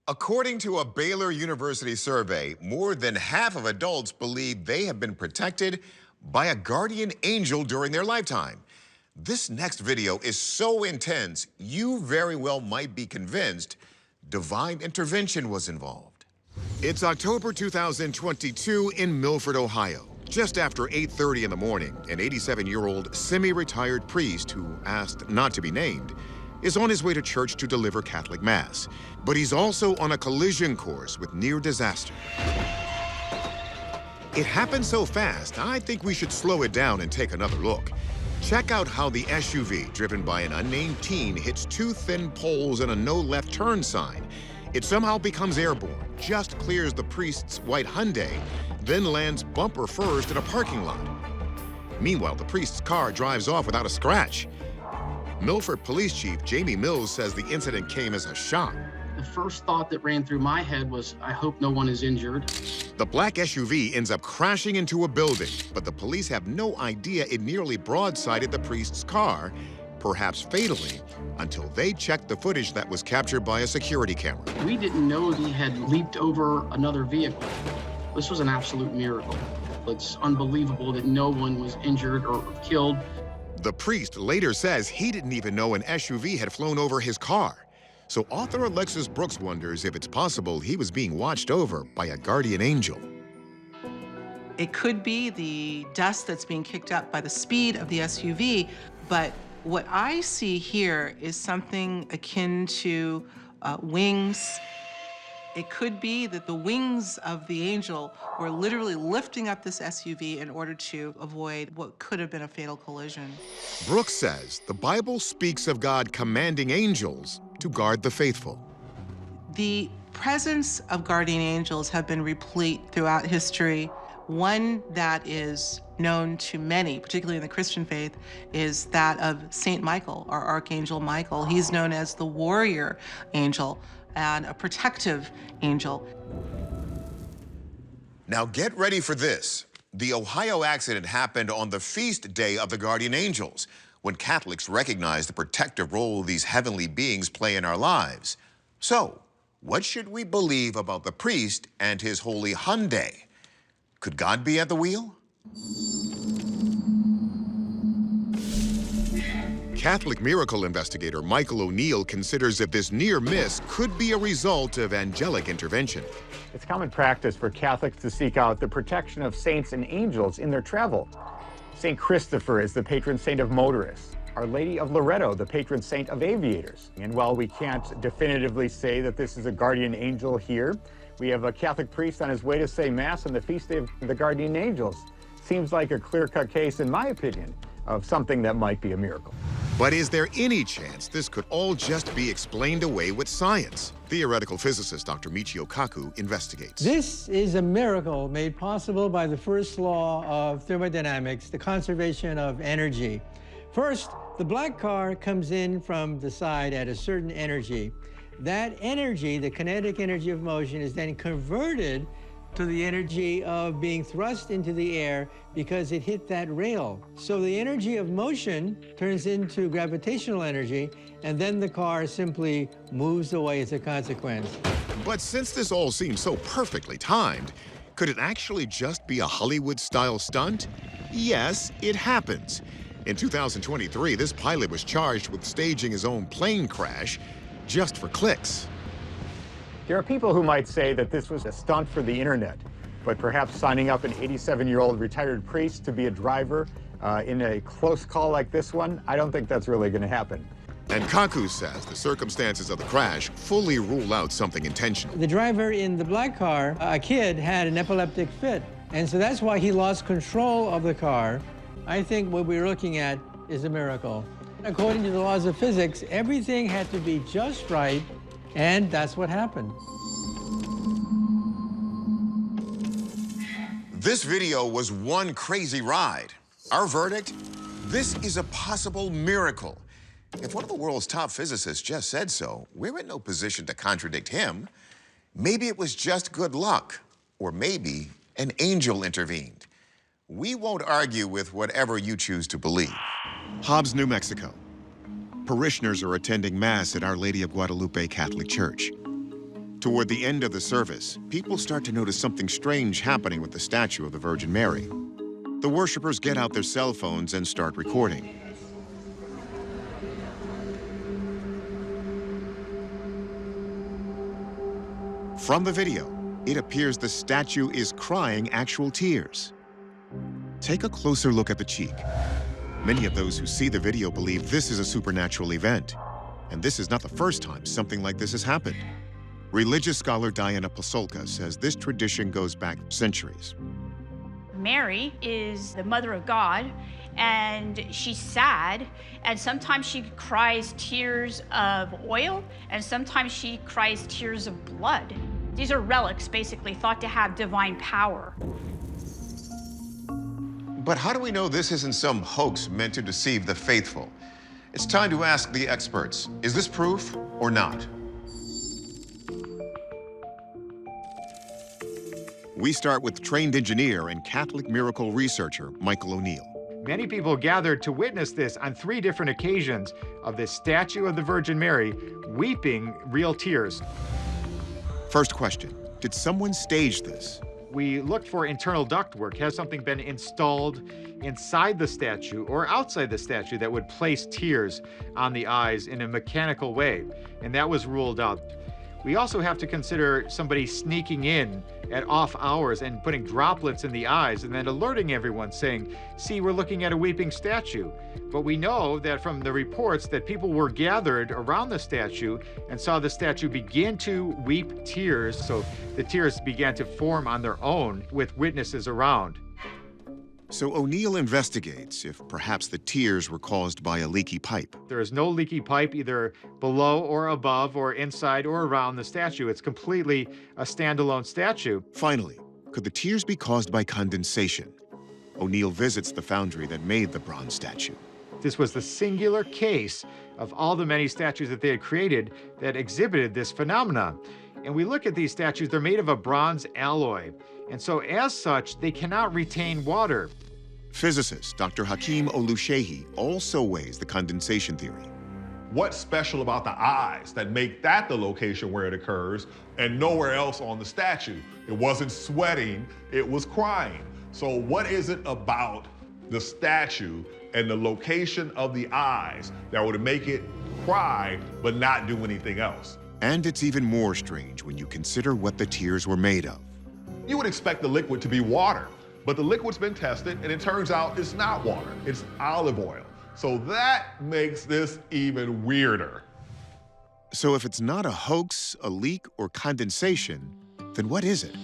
According to a Baylor University survey, more than half of adults believe they have been protected by a guardian angel during their lifetime. This next video is so intense, you very well might be convinced divine intervention was involved. It's October 2022 in Milford, Ohio. Just after 8:30 in the morning, an 87-year-old semi-retired priest who asked not to be named is on his way to church to deliver Catholic Mass. But he's also on a collision course with near disaster. It happened so fast, I think we should slow it down and take another look. Check out how the SUV, driven by an unnamed teen, hits two thin poles and a no left turn sign. It somehow becomes airborne, just clears the priest's white Hyundai, then lands bumper first in a parking lot. Meanwhile, the priest's car drives off without a scratch. Milford Police Chief Jamie Mills says the incident came as a shock. The first thought that ran through my head was, I hope no one is injured. The black SUV ends up crashing into a building, but the police have no idea it nearly broadsided the priest's car, perhaps fatally, until they checked the footage that was captured by a security camera. We didn't know he had leaped over another vehicle. This was an absolute miracle. It's unbelievable that no one was injured or killed. The priest later says he didn't even know an SUV had flown over his car. So author Alexis Brooks wonders if it's possible he was being watched over by a guardian angel. It could be the dust that's being kicked up by the speed of the SUV, but what I see here is something akin to wings. It could be that the wings of the angel were literally lifting up this SUV in order to avoid what could have been a fatal collision. Brooks says the Bible speaks of God commanding angels to guard the faithful. The presence of guardian angels have been replete throughout history. One that is known to many, particularly in the Christian faith, is that of Saint Michael, or Archangel Michael. He's known as the warrior angel and a protective angel. Now get ready for this. The Ohio accident happened on the feast day of the guardian angels, when Catholics recognize the protective role these heavenly beings play in our lives. So, what should we believe about the priest and his holy Hyundai? Could God be at the wheel? Catholic miracle investigator Michael O'Neill considers that this near miss could be a result of angelic intervention. It's common practice for Catholics to seek out the protection of saints and angels in their travel. St. Christopher is the patron saint of motorists. Our Lady of Loretto, the patron saint of aviators. And while we can't definitively say that this is a guardian angel here, we have a Catholic priest on his way to say Mass on the feast day of the guardian angels. Seems like a clear-cut case, in my opinion, of something that might be a miracle. But is there any chance this could all just be explained away with science? Theoretical physicist Dr. Michio Kaku investigates. This is a miracle made possible by the first law of thermodynamics, the conservation of energy. First, the black car comes in from the side at a certain energy. That energy, the kinetic energy of motion, is then converted to the energy of being thrust into the air because it hit that rail. So the energy of motion turns into gravitational energy, and then the car simply moves away as a consequence. But since this all seems so perfectly timed, could it actually just be a Hollywood-style stunt? Yes, it happens. In 2023, this pilot was charged with staging his own plane crash just for clicks. There are people who might say that this was a stunt for the internet, but perhaps signing up an 87-year-old retired priest to be a driver in a close call like this one, I don't think that's really going to happen. And Kaku says the circumstances of the crash fully rule out something intentional. The driver in the black car, a kid, had an epileptic fit, and so that's why he lost control of the car. I think what we're looking at is a miracle. According to the laws of physics, everything had to be just right, and that's what happened. This video was one crazy ride. Our verdict? This is a possible miracle. If one of the world's top physicists just said so, we're in no position to contradict him. Maybe it was just good luck, or maybe an angel intervened. We won't argue with whatever you choose to believe. Hobbs, New Mexico. Parishioners are attending Mass at Our Lady of Guadalupe Catholic Church. Toward the end of the service, people start to notice something strange happening with the statue of the Virgin Mary. The worshipers get out their cell phones and start recording. From the video, it appears the statue is crying actual tears. Take a closer look at the cheek. Many of those who see the video believe this is a supernatural event. And this is not the first time something like this has happened. Religious scholar Diana Pasolka says this tradition goes back centuries. Mary is the mother of God, and she's sad, and sometimes she cries tears of oil, and sometimes she cries tears of blood. These are relics, basically, thought to have divine power. But how do we know this isn't some hoax meant to deceive the faithful? It's time to ask the experts, is this proof or not? We start with trained engineer and Catholic miracle researcher Michael O'Neill. Many people gathered to witness this on 3 different occasions of this statue of the Virgin Mary weeping real tears. First question, did someone stage this? We looked for internal ductwork. Has something been installed inside the statue or outside the statue that would place tears on the eyes in a mechanical way? And that was ruled out. We also have to consider somebody sneaking in at off hours and putting droplets in the eyes and then alerting everyone saying, see, we're looking at a weeping statue. But we know that from the reports that people were gathered around the statue and saw the statue begin to weep tears. So the tears began to form on their own with witnesses around. So O'Neill investigates if perhaps the tears were caused by a leaky pipe. There is no leaky pipe either below or above or inside or around the statue. It's completely a standalone statue. Finally, could the tears be caused by condensation? O'Neill visits the foundry that made the bronze statue. This was the singular case of all the many statues that they had created that exhibited this phenomenon. And we look at these statues, they're made of a bronze alloy. And so as such, they cannot retain water. Physicist Dr. Hakeem Oluseyi also weighs the condensation theory. What's special about the eyes that make that the location where it occurs and nowhere else on the statue? It wasn't sweating, it was crying. So what is it about the statue and the location of the eyes that would make it cry but not do anything else? And it's even more strange when you consider what the tears were made of. You would expect the liquid to be water, but the liquid's been tested and it turns out it's not water, it's olive oil. So that makes this even weirder. So if it's not a hoax, a leak, or condensation, then what is it?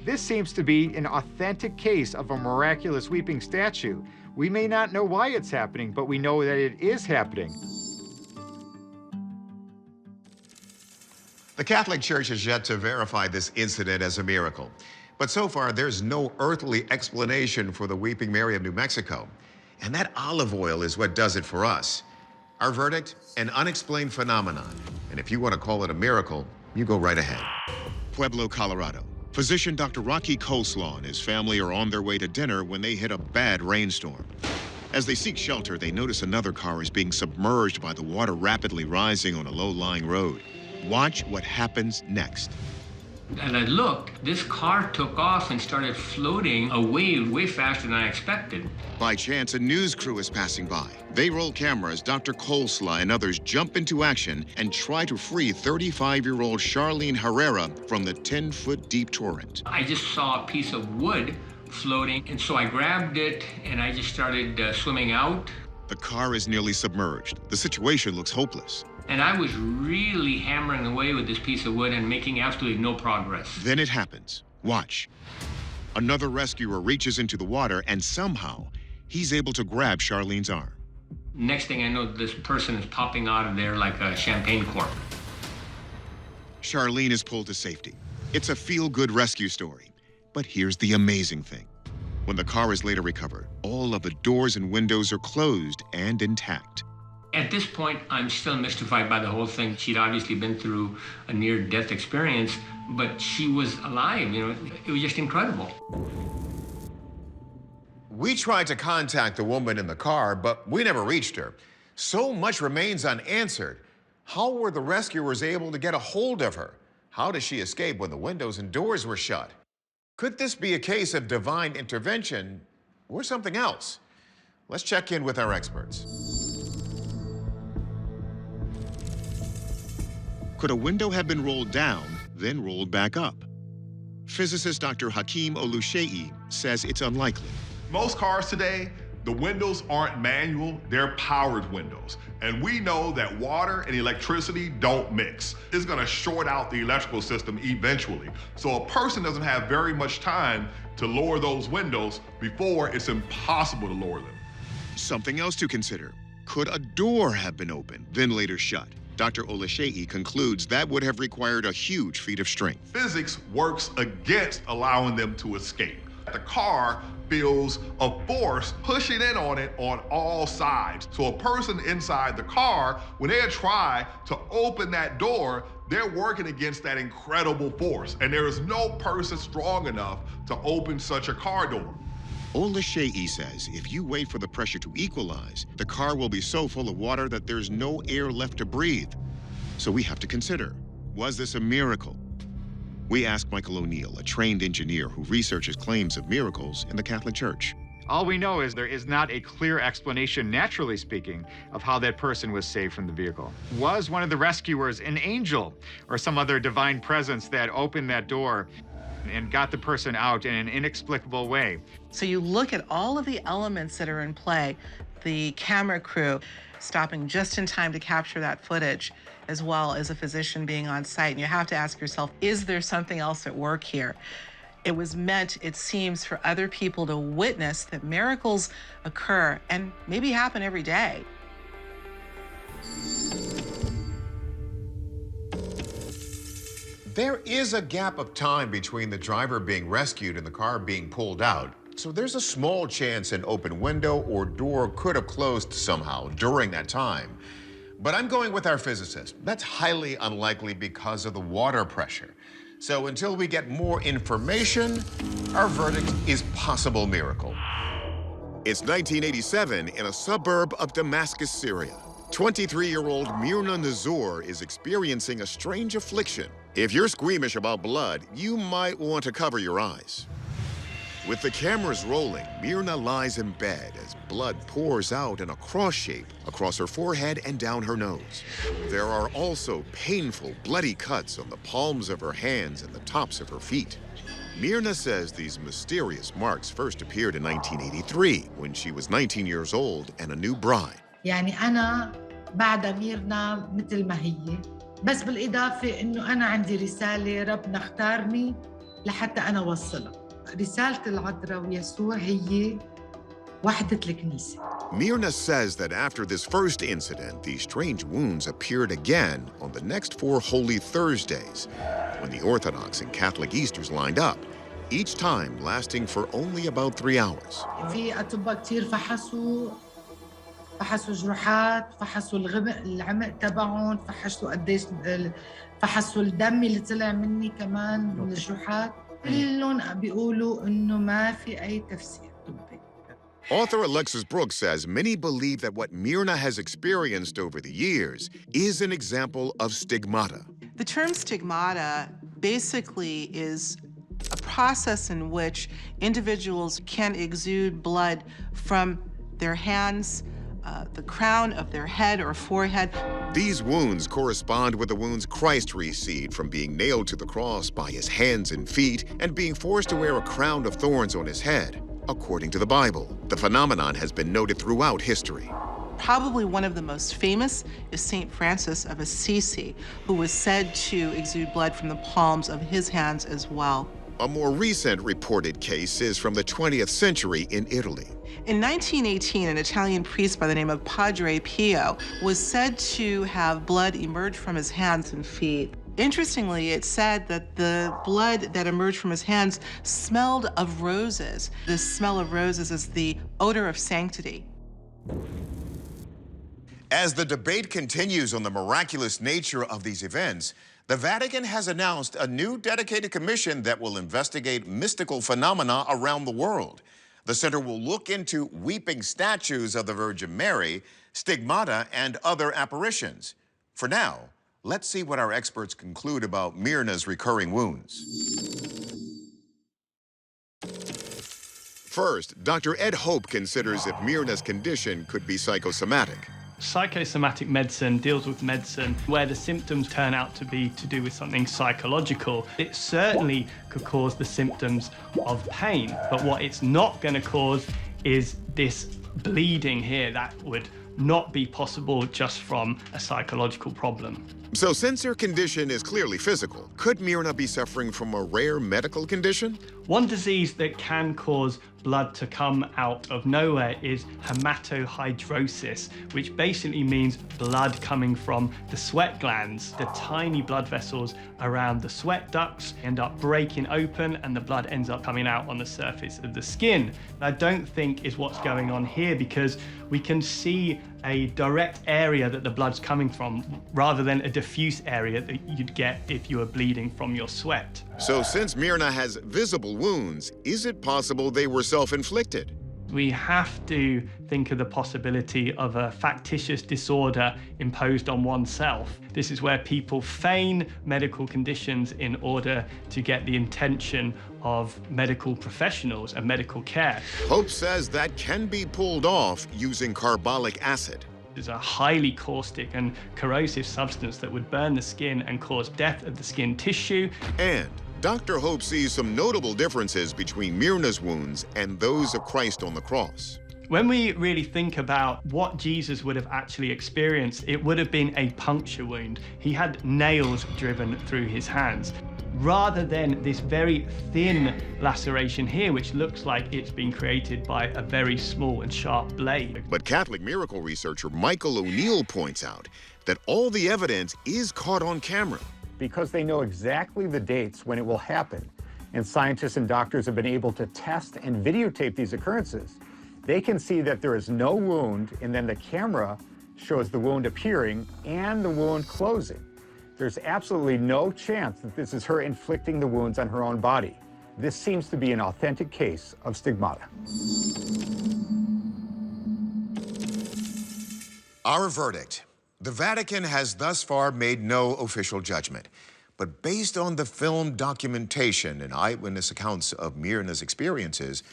This seems to be an authentic case of a miraculous weeping statue. We may not know why it's happening, but we know that it is happening. The Catholic Church has yet to verify this incident as a miracle. But so far, there's no earthly explanation for the Weeping Mary of New Mexico. And that olive oil is what does it for us. Our verdict, an unexplained phenomenon. And if you want to call it a miracle, you go right ahead. Pueblo, Colorado. Physician Dr. Rocky Coleslaw and his family are on their way to dinner when they hit a bad rainstorm. As they seek shelter, they notice another car is being submerged by the water rapidly rising on a low-lying road. Watch what happens next. As I looked, this car took off and started floating away way faster than I expected. By chance, a news crew is passing by. They roll cameras. Dr. Coleslaw and others jump into action and try to free 35-year-old Charlene Herrera from the 10-foot deep torrent. I just saw a piece of wood floating, and so I grabbed it and I just started swimming out. The car is nearly submerged. The situation looks hopeless. And I was really hammering away with this piece of wood and making absolutely no progress. Then it happens. Watch. Another rescuer reaches into the water and somehow he's able to grab Charlene's arm. Next thing I know, this person is popping out of there like a champagne cork. Charlene is pulled to safety. It's a feel-good rescue story. But here's the amazing thing. When the car is later recovered, all of the doors and windows are closed and intact. At this point, I'm still mystified by the whole thing. She'd obviously been through a near-death experience, but she was alive, you know. It was just incredible. We tried to contact the woman in the car, but we never reached her. So much remains unanswered. How were the rescuers able to get a hold of her? How does she escape when the windows and doors were shut? Could this be a case of divine intervention or something else? Let's check in with our experts. Could a window have been rolled down, then rolled back up? Physicist Dr. Hakeem Oluseyi says it's unlikely. Most cars today, the windows aren't manual, they're powered windows. And we know that water and electricity don't mix. It's gonna short out the electrical system eventually. So a person doesn't have very much time to lower those windows before it's impossible to lower them. Something else to consider. Could a door have been opened, then later shut? Dr. Oluseyi concludes that would have required a huge feat of strength. Physics works against allowing them to escape. The car feels a force pushing in on it on all sides. So a person inside the car, when they try to open that door, they're working against that incredible force. And there is no person strong enough to open such a car door. Oluseyi says if you wait for the pressure to equalize, the car will be so full of water that there's no air left to breathe. So we have to consider, was this a miracle? We asked Michael O'Neill, a trained engineer who researches claims of miracles in the Catholic Church. All we know is there is not a clear explanation, naturally speaking, of how that person was saved from the vehicle. Was one of the rescuers an angel or some other divine presence that opened that door and got the person out in an inexplicable way? So you look at all of the elements that are in play, the camera crew stopping just in time to capture that footage, as well as a physician being on site. And you have to ask yourself, is there something else at work here? It was meant, it seems, for other people to witness that miracles occur and maybe happen every day. There is a gap of time between the driver being rescued and the car being pulled out. So there's a small chance an open window or door could have closed somehow during that time. But I'm going with our physicist. That's highly unlikely because of the water pressure. So until we get more information, our verdict is possible miracle. It's 1987 in a suburb of Damascus, Syria. 23-year-old Myrna Nazor is experiencing a strange affliction. If you're squeamish about blood, you might want to cover your eyes. With the cameras rolling, Myrna lies in bed as blood pours out in a cross shape across her forehead and down her nose. There are also painful, bloody cuts on the palms of her hands and the tops of her feet. Myrna says these mysterious marks first appeared in 1983 when she was 19 years old and a new bride. يعني أنا بعد ميرنا مثل ما هي، بس بالإضافة إنه أنا عندي رسالة ربنا اختارني لحتى أنا أوصلها. رسالة العذراء ويسوع هي وحدة الكنيسة. Myrna says that after this first incident, these strange wounds appeared again on the next 4 Holy Thursdays, when the Orthodox and Catholic Easters lined up, each time lasting for only about 3 hours. في أطباء كتير فحصوا جروحات، فحصوا العمق تبعهم، فحصوا الدم اللي طلع مني كمان من الجروحات. كلهم بيقولوا إنه ما في أي تفسير طبي. Author Alexis Brooks says many believe that what Myrna has experienced over the years is an example of stigmata. The term stigmata basically is a process in which individuals can exude blood from their hands, the crown of their head or forehead. These wounds correspond with the wounds Christ received from being nailed to the cross by his hands and feet and being forced to wear a crown of thorns on his head, according to the Bible. The phenomenon has been noted throughout history. Probably one of the most famous is St. Francis of Assisi, who was said to exude blood from the palms of his hands as well. A more recent reported case is from the 20th century in Italy. In 1918, an Italian priest by the name of Padre Pio was said to have blood emerge from his hands and feet. Interestingly, it said that the blood that emerged from his hands smelled of roses. The smell of roses is the odor of sanctity. As the debate continues on the miraculous nature of these events, the Vatican has announced a new dedicated commission that will investigate mystical phenomena around the world. The center will look into weeping statues of the Virgin Mary, stigmata, and other apparitions. For now, let's see what our experts conclude about Myrna's recurring wounds. First, Dr. Ed Hope considers if Myrna's condition could be psychosomatic. Psychosomatic medicine deals with medicine where the symptoms turn out to be to do with something psychological. It certainly could cause the symptoms of pain, but what it's not going to cause is this bleeding here that would not be possible just from a psychological problem. So since her condition is clearly physical, could Myrna be suffering from a rare medical condition? One disease that can cause blood to come out of nowhere is hematohydrosis, which basically means blood coming from the sweat glands. The tiny blood vessels around the sweat ducts end up breaking open and the blood ends up coming out on the surface of the skin. I don't think is what's going on here because we can see a direct area that the blood's coming from rather than a diffuse area that you'd get if you were bleeding from your sweat. So since Myrna has visible wounds, is it possible they were self-inflicted? We have to think of the possibility of a factitious disorder imposed on oneself. This is where people feign medical conditions in order to get the attention of medical professionals and medical care. Hope says that can be pulled off using carbolic acid. It's a highly caustic and corrosive substance that would burn the skin and cause death of the skin tissue. And Dr. Hope sees some notable differences between Myrna's wounds and those of Christ on the cross. When we really think about what Jesus would have actually experienced, it would have been a puncture wound. He had nails driven through his hands, rather than this very thin laceration here, which looks like it's been created by a very small and sharp blade. But Catholic miracle researcher Michael O'Neill points out that all the evidence is caught on camera. Because they know exactly the dates when it will happen, and scientists and doctors have been able to test and videotape these occurrences, they can see that there is no wound, and then the camera shows the wound appearing and the wound closing. There's absolutely no chance that this is her inflicting the wounds on her own body. This seems to be an authentic case of stigmata. Our verdict. The Vatican has thus far made no official judgment, but based on the film documentation and eyewitness accounts of Myrna's experiences,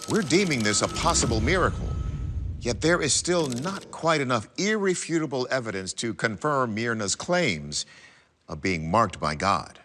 we're deeming this a possible miracle. Yet there is still not quite enough irrefutable evidence to confirm Myrna's claims of being marked by God.